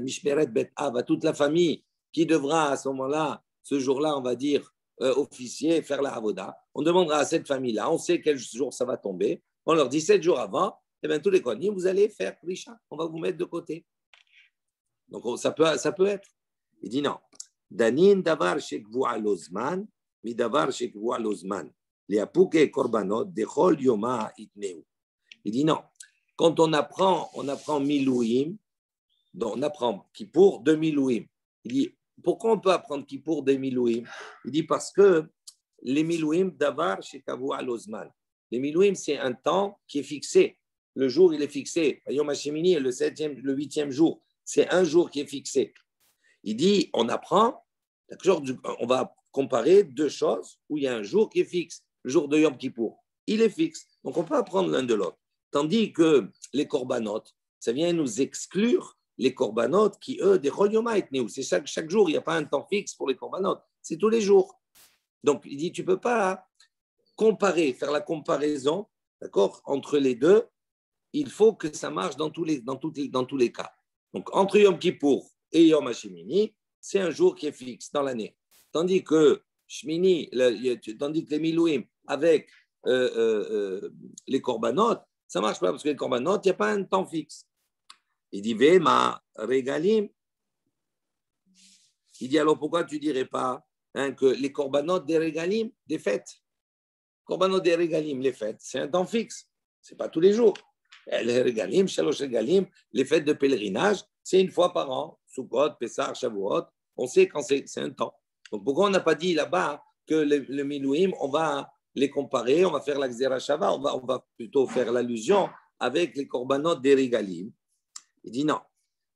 mishmeret bet av, à toute la famille qui devra à ce moment-là, ce jour-là, on va dire officier, faire la avoda. On demandera à cette famille-là, on sait quel jour ça va tomber. On leur dit 7 jours avant, eh bien, tous les Kohanim, vous allez faire Prisha. On va vous mettre de côté. Donc, ça peut être. Il dit non. Danin davar shekvu alozman, mi davar shekvu alozman. Les apuke korbanot, dechol yoma itneu. Il dit non. Quand on apprend Milouim, donc on apprend Kippour de Milouim. Il dit, pourquoi on peut apprendre Kippour de Milouim? Il dit parce que les Milouim davar shekavu alozman. Les Milouim, c'est un temps qui est fixé. Le jour, il est fixé. Yom HaShemini, le 8e jour. C'est un jour qui est fixé. Il dit, on apprend, on va comparer deux choses où il y a un jour qui est fixe. Le jour de Yom Kippour, il est fixe. Donc, on peut apprendre l'un de l'autre. Tandis que les korbanot, ça vient nous exclure les korbanot qui, eux, des Chol Yoma Itneu. C'est chaque jour, il n'y a pas un temps fixe pour les korbanot. C'est tous les jours. Donc, il dit, tu ne peux pas faire la comparaison, d'accord, entre les deux. Il faut que ça marche dans tous les cas. Donc, entre Yom Kippour et Yom HaShemini, c'est un jour qui est fixe dans l'année. Tandis que les Milouim avec les Korbanot, ça ne marche pas parce que les Korbanot, il n'y a pas un temps fixe. Il dit, Vema Regalim. Il dit, alors pourquoi tu ne dirais pas que les Korbanot des Regalim, des fêtes, Korbanot des Regalim, les fêtes, c'est un temps fixe. Ce n'est pas tous les jours. Les Regalim, Shalosh Regalim, les fêtes de pèlerinage, c'est une fois par an. Sukkot, Pessah, Shavuot, on sait quand c'est un temps. Donc pourquoi on n'a pas dit là-bas que le Milouim, on va les comparer, on va faire la Xera Shava, on va plutôt faire l'allusion avec les Korbanot des Regalim. Il dit non.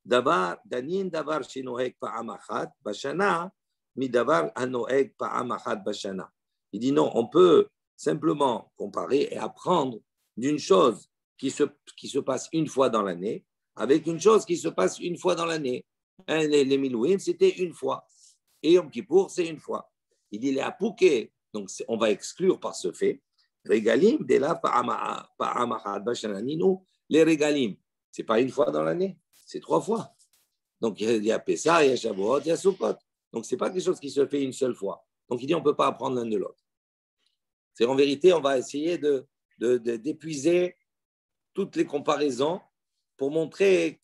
Danin davar shenoeg pa'am achat bashana, mi davar hanoeg pa'am achat bashana. Il dit non, on peut simplement comparer et apprendre d'une chose qui se passe une fois dans l'année avec une chose qui se passe une fois dans l'année. Les Milouim, c'était une fois. Et Yom Kippour, c'est une fois. Il dit les apouké, donc on va exclure par ce fait. Regalim, de là, les Regalim, ce n'est pas une fois dans l'année, c'est 3 fois. Donc il y a Pessah, il y a Shavuot, il y a Sukkot. Donc ce n'est pas quelque chose qui se fait une seule fois. Donc il dit on ne peut pas apprendre l'un de l'autre. C'est en vérité, on va essayer d'épuiser toutes les comparaisons pour montrer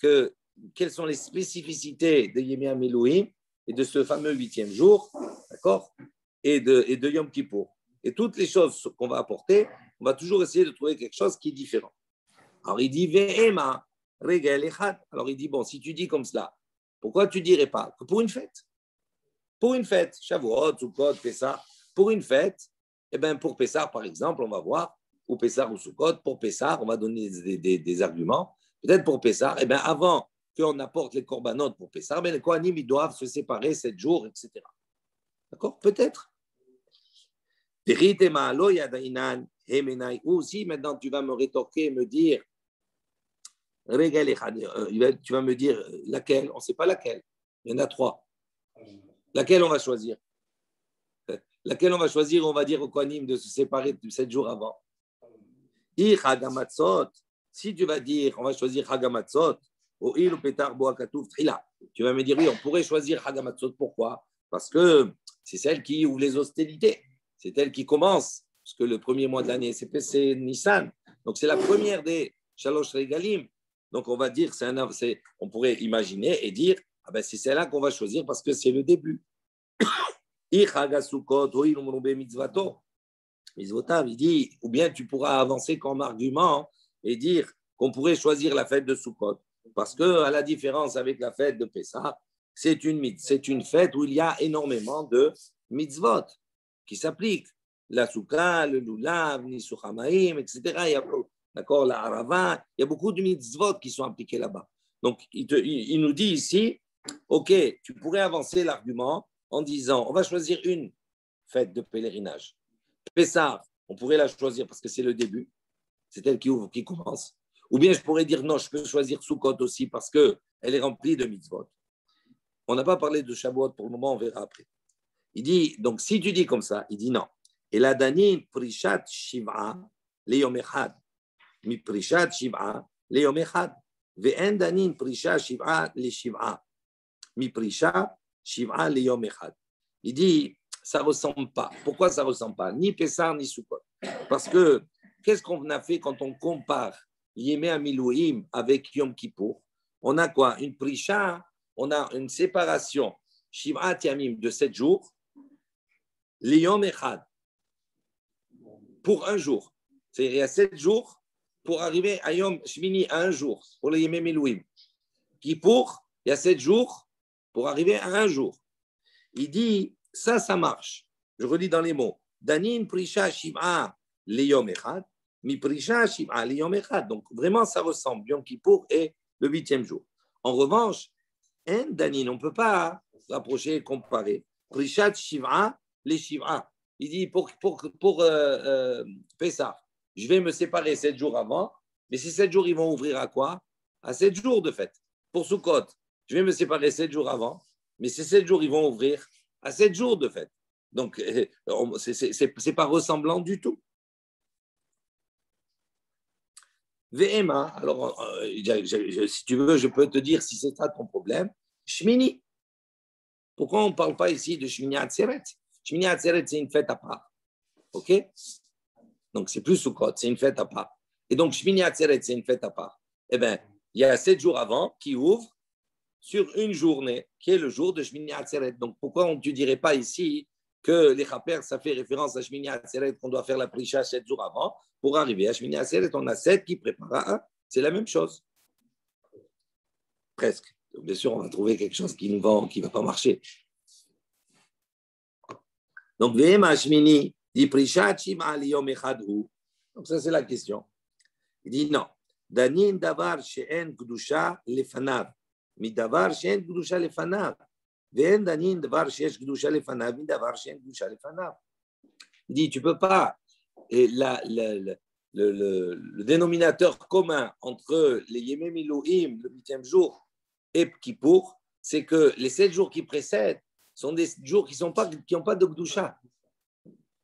quelles sont les spécificités de Yemia Milouim et de ce fameux 8e jour, d'accord, et de Yom Kippour. Et toutes les choses qu'on va apporter, on va toujours essayer de trouver quelque chose qui est différent. Alors il dit Ve'ema Regel Echad. Alors il dit bon, si tu dis comme cela, pourquoi tu ne dirais pas que pour une fête? Pour une fête, Shavuot, Sukkot, Pessah, pour une fête, eh bien pour Pessah par exemple, on va voir, ou Pessah ou Sukkot, pour Pessah, on va donner des arguments. Peut-être pour Pessah, eh bien avant qu'on apporte les korbanot pour Pessah, les Kohanim, ils doivent se séparer 7 jours, etc. D'accord? Peut-être. Ou si maintenant tu vas me rétorquer, me dire, tu vas me dire laquelle, on ne sait pas laquelle, il y en a 3. Laquelle on va choisir? Laquelle on va choisir? On va dire au Kohanim de se séparer 7 jours avant. Si tu vas dire, on va choisir Hagamatzot, tu vas me dire, oui, on pourrait choisir Hagamatzot. Pourquoi? Parce que c'est celle qui ouvre les hostilités. C'est elle qui commence. Parce que le premier mois de l'année, c'est Nissan. Donc, c'est la première des Shalosh Regalim. Donc, on va dire, on pourrait imaginer et dire, ah ben, c'est celle-là qu'on va choisir parce que c'est le début. Il dit, ou bien tu pourras avancer comme argument et dire qu'on pourrait choisir la fête de Sukkot. Parce que, à la différence avec la fête de Pessah, c'est une fête où il y a énormément de mitzvot qui s'appliquent. La Soukha, le Lulav, Nisuch Hamaim, etc. D'accord, la Harava, il y a beaucoup de mitzvot qui sont appliqués là-bas. Donc, il nous dit ici, OK, tu pourrais avancer l'argument en disant, on va choisir une fête de pèlerinage. Pessah, on pourrait la choisir parce que c'est le début, c'est elle qui ouvre, qui commence. Ou bien je pourrais dire non, je peux choisir Sukkot aussi parce qu'elle est remplie de mitzvot. On n'a pas parlé de Shavuot pour le moment, on verra après. Il dit, donc si tu dis comme ça, il dit non. Et la danin prishat shiv'a le yom echad. Mi prishat shiv'a le yom echad. Ve'en danin prishat shiv'a le shiv'a. Mi prishat shiv'a le yom echad. Il dit, ça ne ressemble pas. Pourquoi ça ne ressemble pas? Ni Pessah, ni Sukkot. Parce que, qu'est-ce qu'on a fait quand on compare Yémé Amilouim avec Yom Kippour, on a quoi? Une prisha, on a une séparation, Shiv'at Yamim de 7 jours, Liyom Echad, pour un jour. C'est-à-dire, il y a 7 jours pour arriver à Yom Shmini, à un jour, pour le Yémé Milouim. Kippour, il y a 7 jours pour arriver à un jour. Il dit, ça marche. Je relis dans les mots. Danin Prisha Shiv'a Liyom Echad, Mi Prisha Shiv'a Liyom Echad. Donc, vraiment, ça ressemble. Yom Kippour est le 8e jour. En revanche, en Danin, on ne peut pas rapprocher et comparer. Prisha Shiv'a les Shiv'a. Il dit, pour Pessah, je vais me séparer 7 jours avant, mais ces 7 jours, ils vont ouvrir à quoi? À 7 jours de fête. Pour Sukkot, je vais me séparer 7 jours avant, mais ces 7 jours, ils vont ouvrir à 7 jours de fête. Donc, ce n'est pas ressemblant du tout. VMA, alors, si tu veux, je peux te dire si c'est ça ton problème. Shmini. Pourquoi on ne parle pas ici de Shmini Atzeret? Shmini Atzeret, c'est une fête à part. OK? Donc, c'est plus Sukkot, c'est une fête à part. Et donc, Shmini Atzeret, c'est une fête à part. Eh bien, il y a 7 jours avant qui ouvrent sur une journée, qui est le jour de Shmini Atzeret. Donc, pourquoi tu ne dirais pas ici que les Chaper, ça fait référence à Shmini Atzeret, qu'on doit faire la prisha 7 jours avant pour arriver à Shmini Atzeret? On a 7 qui préparent un. C'est la même chose. Presque. Bien sûr, on va trouver quelque chose qui ne va pas marcher. Donc, Vema Shmini, dit prisha Shima Liyom Echadhu. Donc, ça, c'est la question. Il dit non. Danin davar she'en kdusha lefanav. מדבר שאין קדושה לפניו, ואין דנין דבר שיש קדושה לפניו, מדבר שאין קדושה לפניו. Il dit, tu ne peux pas, et le dénominateur commun entre les Yemé Milouim, le 8e jour, et Kippour, c'est que les 7 jours qui précèdent sont des jours qui n'ont pas de Gdusha. Il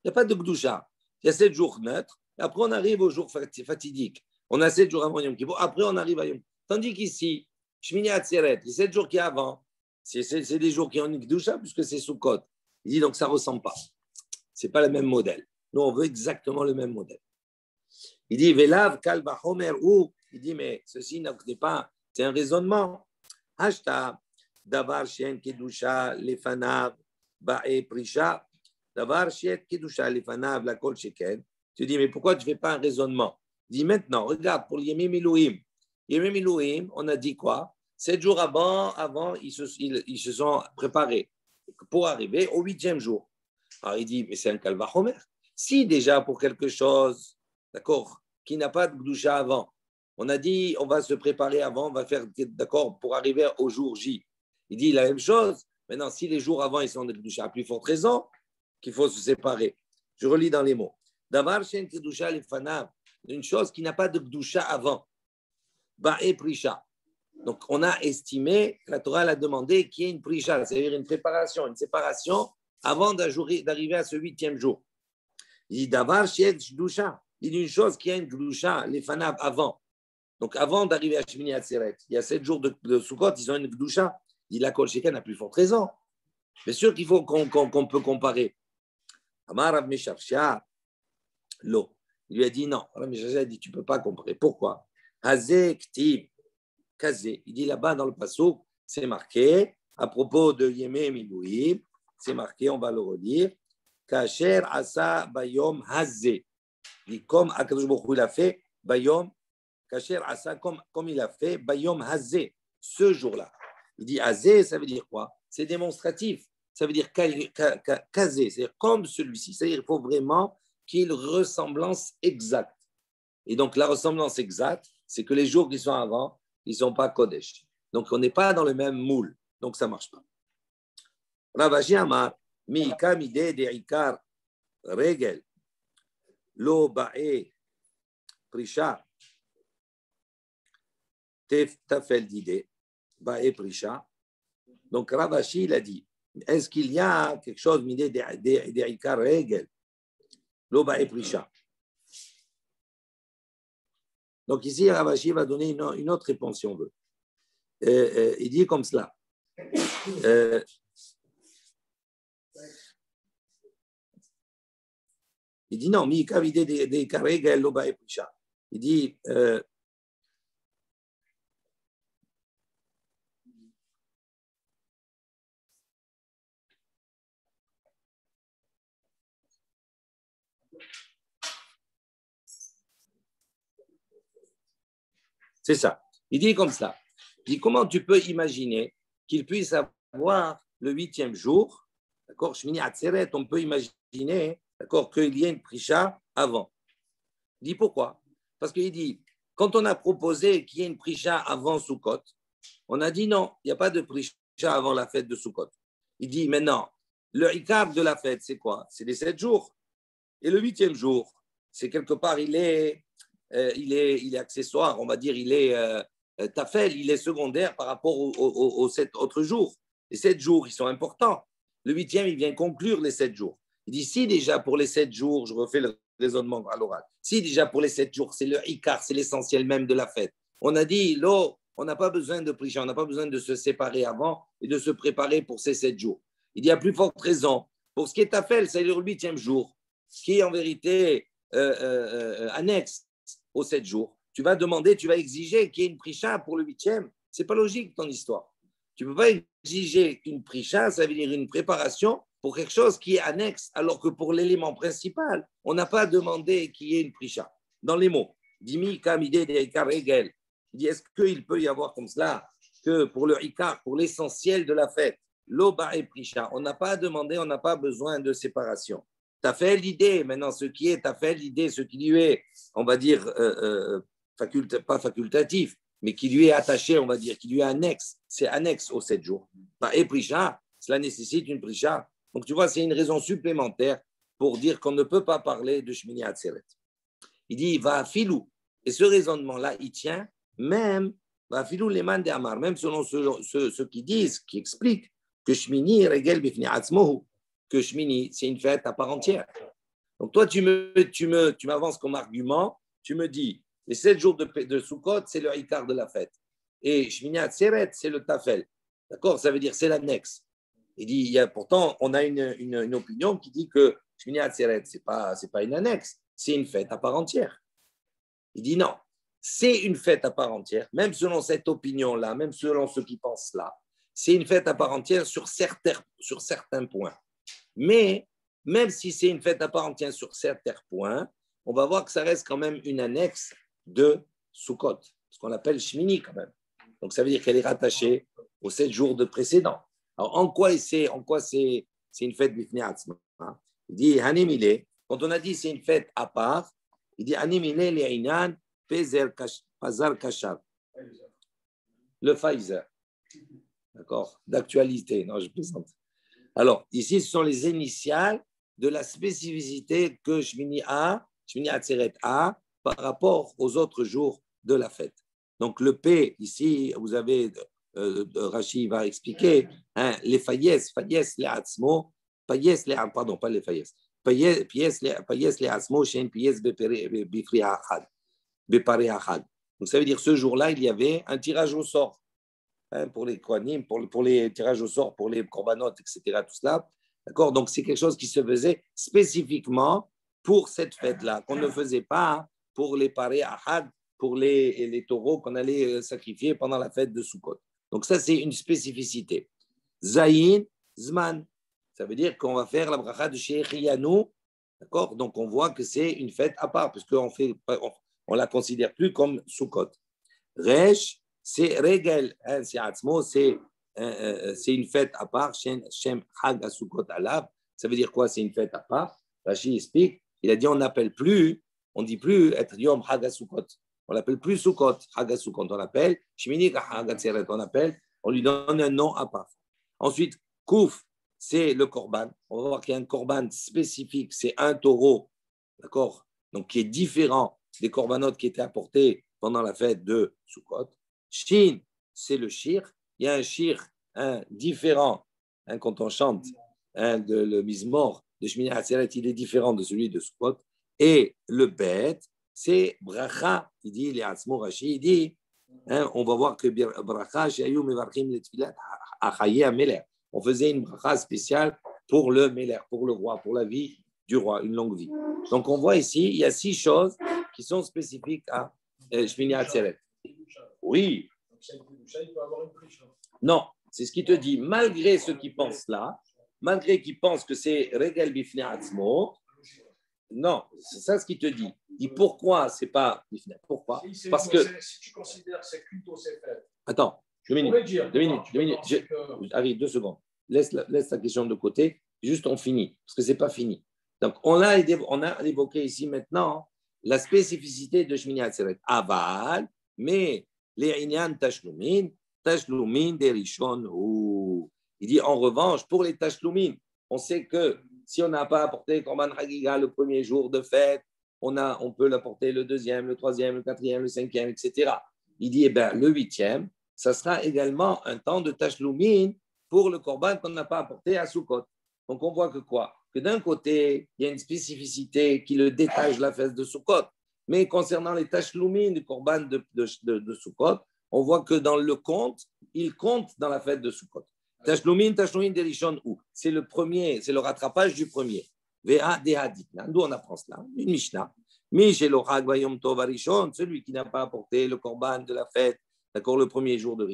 n'y a pas de Gdusha. Il y a 7 jours neutres, et après on arrive au jour fatidique. On a 7 jours avant Yom Kippour, après on arrive à Yom Kippour. Tandis qu'ici, Shmini Atzeret, les 7 jours qui avant, c'est des jours qui ont une Gdusha puisque c'est Sukkot. Il dit donc ça ne ressemble pas. Ce n'est pas le même modèle. Nous, on veut exactement le même modèle. Il dit Velav Kal Bachomer ou il dit mais ceci n'est pas, c'est un raisonnement. Hashta Davar Shen Kedusha Lefanav Ba'e Prisha Davar Shen Kedusha Lefanav La Kol Sheken. Tu dis mais pourquoi tu ne fais pas un raisonnement? Il dit maintenant, regarde pour Yemé Milouim. Yemé Milouim, on a dit quoi? 7 jours avant ils se sont préparés pour arriver au 8e jour. Alors il dit, mais c'est un kalvachomer. Si déjà pour quelque chose, d'accord, qui n'a pas de gdusha avant, on a dit, on va se préparer avant, on va faire, d'accord, pour arriver au jour J. Il dit la même chose. Maintenant, si les jours avant, ils sont de gdusha, à plus forte raison qu'il faut se séparer. Je relis dans les mots. Davar shen gdusha lefanav, une chose qui n'a pas de gdusha avant. Ba'e prisha. Donc, on a estimé, la Torah l'a demandé, qu'il y ait une prisha, c'est-à-dire une préparation, une séparation avant d'arriver à ce 8e jour. Il dit Davar Shed Gdusha. Il dit une chose qui a une Gdusha, les Fanav avant. Donc, avant d'arriver à Shmini Atzeret, il y a 7 jours de Sukkot, ils ont une Gdusha. Il dit la Kol Sheken a plus forte raison. Bien sûr qu'il faut qu'on peut comparer. Amar Rav Mesharsha, Lo. Il lui a dit non. Rav Mesharsha a dit tu ne peux pas comparer. Pourquoi? Hazé Ktiv. Kazé. Il dit là-bas dans le Passouk, c'est marqué à propos de Yemé Milouim, c'est marqué, on va le relire. Kasher asa bayom hazé. Dit comme Akadosh Baruch Hu l'a fait, bayom. Kasher asa comme il a fait, bayom hazé. Ce jour-là. Il dit hazé, ça veut dire quoi? C'est démonstratif. Ça veut dire kazé, c'est-à-dire comme celui-ci. C'est-à-dire qu'il faut vraiment qu'il y ait une ressemblance exacte. Et donc la ressemblance exacte, c'est que les jours qui sont avant, ils ne sont pas Kodesh. Donc on n'est pas dans le même moule. Donc ça ne marche pas. Rav Ashi Amar, mi kamide de ikar regel lo ba'e prisha tafel d'idée ba'e prisha. Donc Rav Ashi il a dit, est-ce qu'il y a quelque chose midé de ikar regel lo ba'e prisha? Donc ici Rav Ashi va donner une autre réponse si on veut. Il dit comme cela. Il dit non, mi kavide de karega lo ba'e prisha. Il dit, c'est ça. Il dit comme ça. Il dit, comment tu peux imaginer qu'il puisse avoir le 8e jour, d'accord, Shmini Atzeret, on peut imaginer, d'accord, qu'il y ait une prisha avant. Il dit pourquoi? Parce qu'il dit, quand on a proposé qu'il y ait une prisha avant Sukkot, on a dit non, il n'y a pas de prisha avant la fête de Sukkot. Il dit maintenant, le ikar de la fête, c'est quoi? C'est les 7 jours. Et le 8e jour, c'est quelque part, il est accessoire, on va dire, il est tafel, il est secondaire par rapport aux 7 autres jours. Les 7 jours, ils sont importants. Le 8e, il vient conclure les 7 jours. Il dit, si déjà pour les 7 jours, je refais le raisonnement à l'oral, si déjà pour les 7 jours, c'est le ikar, c'est l'essentiel même de la fête. On a dit, là, on n'a pas besoin de prier, on n'a pas besoin de se séparer avant et de se préparer pour ces 7 jours. Il y a plus forte raison. Pour ce qui est tafel, c'est le 8e jour, qui est en vérité annexe aux 7 jours. Tu vas demander, tu vas exiger qu'il y ait une prisha pour le 8e. Ce n'est pas logique ton histoire. Tu ne peux pas exiger une prisha, ça veut dire une préparation pour quelque chose qui est annexe, alors que pour l'élément principal, on n'a pas demandé qu'il y ait une prisha. Dans les mots, Dimi kamide de ikar regel. Il dit, est-ce qu'il peut y avoir comme cela que pour le ikar, pour l'essentiel de la fête, l'oba et prisha, on n'a pas demandé, on n'a pas besoin de séparation. Tu as fait l'idée, maintenant, ce qui est, tu as fait l'idée, ce qui lui est, on va dire, pas facultatif, mais qui lui est attaché, on va dire, qui lui est annexe, c'est annexe aux 7 jours. Et prisha, cela nécessite une prisha. Donc, tu vois, c'est une raison supplémentaire pour dire qu'on ne peut pas parler de Shmini Atzeret. Il dit, va filou. Et ce raisonnement-là, il tient même, va filou les man de Amar, même selon ceux qui disent, qui expliquent que Shmini regel bifni atzmohu, que Shmini, c'est une fête à part entière. Donc, toi, tu m'avances comme argument, tu me dis, les 7 jours de Sukkot, c'est le ikar de la fête. Et Shmini Atzeret, c'est le tafel. D'accord? Ça veut dire c'est l'annexe. Il dit, pourtant, on a une opinion qui dit que Shmini Atzeret, c'est pas une annexe, c'est une fête à part entière. Il dit non, c'est une fête à part entière, même selon cette opinion-là, même selon ceux qui pensent là, c'est une fête à part entière sur certains points. Mais même si c'est une fête à part entière sur certains points, on va voir que ça reste quand même une annexe de Sukkot, ce qu'on appelle Shmini quand même. Donc ça veut dire qu'elle est rattachée aux 7 jours de précédent. Alors en quoi c'est une fête bifnei atzma? Il dit Hanimile, quand on a dit c'est une fête à part, il dit Hanimile le'inan pazar kashar. Le Pfizer, d'accord, d'actualité. Non, je plaisante. Alors, ici, ce sont les initiales de la spécificité que Shmini Atzeret a par rapport aux autres jours de la fête. Donc, le P, ici, vous avez, Rashi va expliquer, hein, les fayes les atzmo, pardon, pas les fayes, payes les atzmo, chez une pièce bifri achad, bepare achad. Donc, ça veut dire ce jour-là, il y avait un tirage au sort. Pour les kohanim, pour les tirages au sort, pour les corbanotes, etc., tout cela. D'accord? Donc, c'est quelque chose qui se faisait spécifiquement pour cette fête-là, qu'on ne faisait pas pour les parés ahad, pour les taureaux qu'on allait sacrifier pendant la fête de Sukkot. Donc, ça, c'est une spécificité. Zayin, Zman. Ça veut dire qu'on va faire la bracha de Shechianu. D'accord? Donc, on voit que c'est une fête à part, parce qu'on on la considère plus comme Sukkot. Resh, c'est Regel, hein, c'est Atzmo, c'est une fête à part, Shem Hag Asukot Alav. Ça veut dire quoi? C'est une fête à part. Rashi explique, il a dit on dit plus être Yom Hag Asukot. On l'appelle plus Sukot, Hag Asukot, on l'appelle Shmini Hag Atzeret, on lui donne un nom à part. Ensuite, Kouf, c'est le Korban. On va voir qu'il y a un Korban spécifique, c'est un taureau, d'accord? Donc qui est différent des Korbanotes qui étaient apportés pendant la fête de Sukkot. Shin, c'est le shir. Il y a un shir différent quand on chante le Mizmor de Shmini Atzeret, il est différent de celui de Sukkot. Et le bet, c'est bracha. Il dit, les Atzmo Rashi, il dit, on va voir que bracha, she'ayu mevarchim letfilat achaye ameler. On faisait une bracha spéciale pour le meler, pour le roi, pour la vie du roi, une longue vie. Donc on voit ici, il y a 6 choses qui sont spécifiques à Shmini Atzeret. Oui. Non, c'est ce qu'il te dit. Malgré ceux qui pensent là, malgré qu'ils pensent que c'est Regel Bifnei Atzmo, non, c'est ça ce qu'il te dit. Il dit pourquoi c'est pas Bifnei. Pourquoi? Parce que. Si tu considères que c'est Kulto Sefer. Attends, 2 minutes. Arrive, 2 secondes. Laisse la question de côté. Juste, on finit, parce que ce n'est pas fini. Donc, on a évoqué ici maintenant la spécificité de Shmini Atzeret. Aval, mais les Inyan Tashlumin des Rishon. Il dit en revanche, pour les Tashlumin, on sait que si on n'a pas apporté Korban Chagiga le premier jour de fête, on peut l'apporter le deuxième, le troisième, le quatrième, le cinquième, etc. Il dit, le 8e, ça sera également un temps de Tashlumin pour le Korban qu'on n'a pas apporté à Sukkot. Donc, on voit que quoi? Que d'un côté, il y a une spécificité qui le détache de la fête de Sukkot. Mais concernant les tashlumin du Korban de Sukkot, on voit que dans le compte, il compte dans la fête de Sukkot. Tashlumin des Rishon, où? C'est le premier, c'est le rattrapage du premier. Ve'a dehadit. D'où on apprend cela? Une Mishnah. Mishelorag Yom Tov Arishon, celui qui n'a pas apporté le Korban de la fête, d'accord, le premier jour de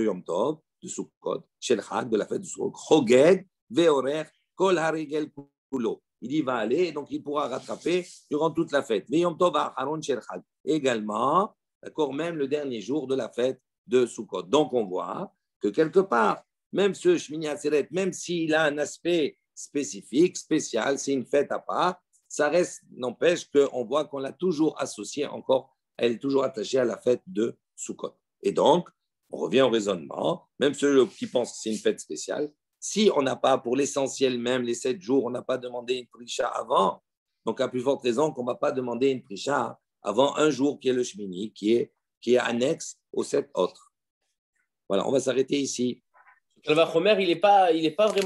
Yom Tov, de Sukkot, Shel Chag, de la fête de Sukkot, Chogeg, Ve'orer, Kol Harigel Kulo. Il y va aller, donc il pourra rattraper durant toute la fête. Ve'yom Tov Aharon Shel Chag. Également, d'accord, même le dernier jour de la fête de Sukkot. Donc on voit que quelque part, même ce Shmini Atzeret, même s'il a un aspect spécifique, spécial, c'est une fête à part, ça reste, n'empêche qu'on voit qu'on l'a toujours associé encore, elle est toujours attachée à la fête de Sukkot. Et donc, on revient au raisonnement, même ceux qui pensent que c'est une fête spéciale, si on n'a pas, pour l'essentiel même, les 7 jours, on n'a pas demandé une prisha avant, donc à plus forte raison qu'on ne va pas demander une prisha avant un jour qui est le Shmini, qui est annexe aux 7 autres. Voilà, on va s'arrêter ici. Le Vachomer, il n'est pas vraiment